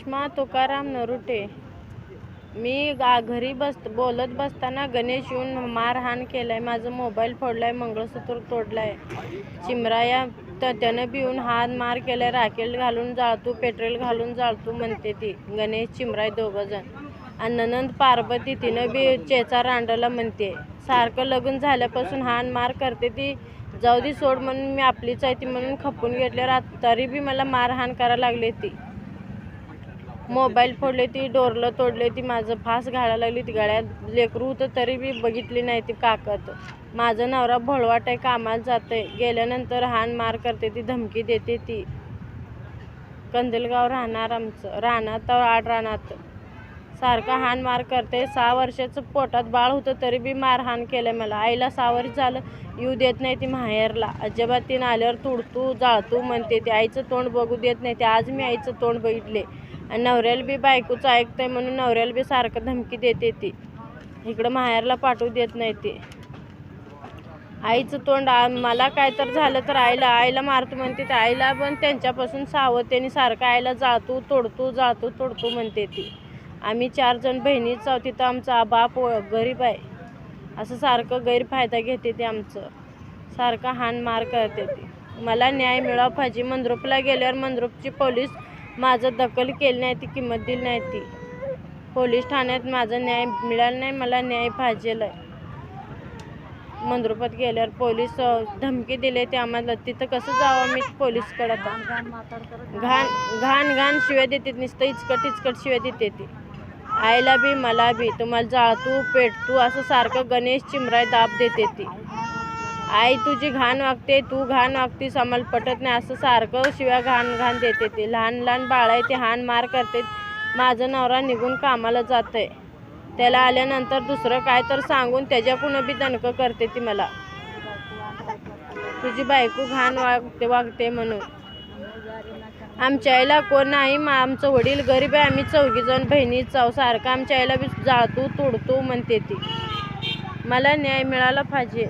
रेश्मा तुकाराम नरुटे. मी घरी बोलत बसताना गणेश येऊन मारहाण केलाय. माझं मोबाईल फोडलाय, मंगळसूत्र तोडलाय. चिमराया त्यानं बी येऊन हात मार केलाय. राखेल घालून जाळतू, पेट्रोल घालून जाळतू म्हणते ती. गणेश चिमराय दोघंजण. आणि ननंद पार्वती तिनं बी चेचा रांडला म्हणते. सारखं लग्न झाल्यापासून हाण मार करते ती. जाऊ दे सोड म्हणून मी आपलीच आहे ती म्हणून खपून घेतल्यावर तरी बी मला मारहाण करायला लागली ती. मोबाईल फोडले ती, डोरलं तोडले ती, माझं फास घालायला लागली ती. गळ्यात लेकरू होतं तरी बी बघितली नाही ती काकत. माझं नवरा भोळवाट आहे, कामाला जाते. गेल्यानंतर हाण मार करते ती, धमकी देते ती. कंदलगाव राहणार आमचं. रानात आड रानात सारखं हाण मार करते. 6 वर्षाचं पोटात बाळ होतं तरी बी मारहाण केलंय मला. आईला 6 वर्ष झालं येऊ देत नाही ती माहेरला. अजिबात तिनं आल्यावर तुडतू जाळतू म्हणते ती. आईचं तोंड बघू देत नाही ती. आज मी आईचं तोंड बघितले. आणि नवऱ्याला बी बायकोचं ऐकतंय म्हणून नवऱ्याला बी सारखं धमकी देते ती. इकडं माहेरला पाठवू देत नाही ती. आईचं तोंड मला काय तर झालं तर आईला मारतो म्हणते ती. आईला पण त्यांच्यापासून सावध त्यांनी सारखं आईला जाळतू तोडतू जाळतू तोडतू म्हणते ती. आम्ही 4 जण बहिणीच आहोत. तिथं आमचा बाप गरीब आहे असं सारखं गैरफायदा घेते ते आमचं. सारखं हाण मार करते ती. मला न्याय मिळावा पाहिजे. मंद्रुपला गेल्यावर मंद्रुपची पोलीस माझं दखल केली नाही ती, किंमत दिली नाही ती. पोलीस ठाण्यात माझं न्याय मिळाला नाही. मला न्याय पाहिजेल आहे. मंद्रुपात गेल्यावर पोलीस धमकी दिले ते आम्हाला. तिथं कसं जावं आम्ही पोलीसकडं आता. घाण शिव्या देते. नुसतं इचकट शिव्या देते ती. आईला बी मला बी. तुम्हाला जाळतू पेटतू असं सारखं गणेश चिमराय दाब देते ती. आई तुझी घाण वागते, तू घाण वागतीस, आम्हाला पटत नाही असं सारखं शिव्या घाण देते ती. लहान बाळ आहे ते हाण मार करते. माझं नवरा निघून कामाला जातंय. त्याला आल्यानंतर दुसरं काय तर सांगून त्याच्याकडून बी दणकं करते ती मला. तुझी बायको घाण वागते म्हणून. आमच्या आईला कोण नाही. आमचं वडील गरीब आहे. आम्ही 4 जण बहिणीच आहोत. सारखं आमच्या आईला बी जाळतू तोडतू म्हणते ती. मला न्याय मिळाला पाहिजे.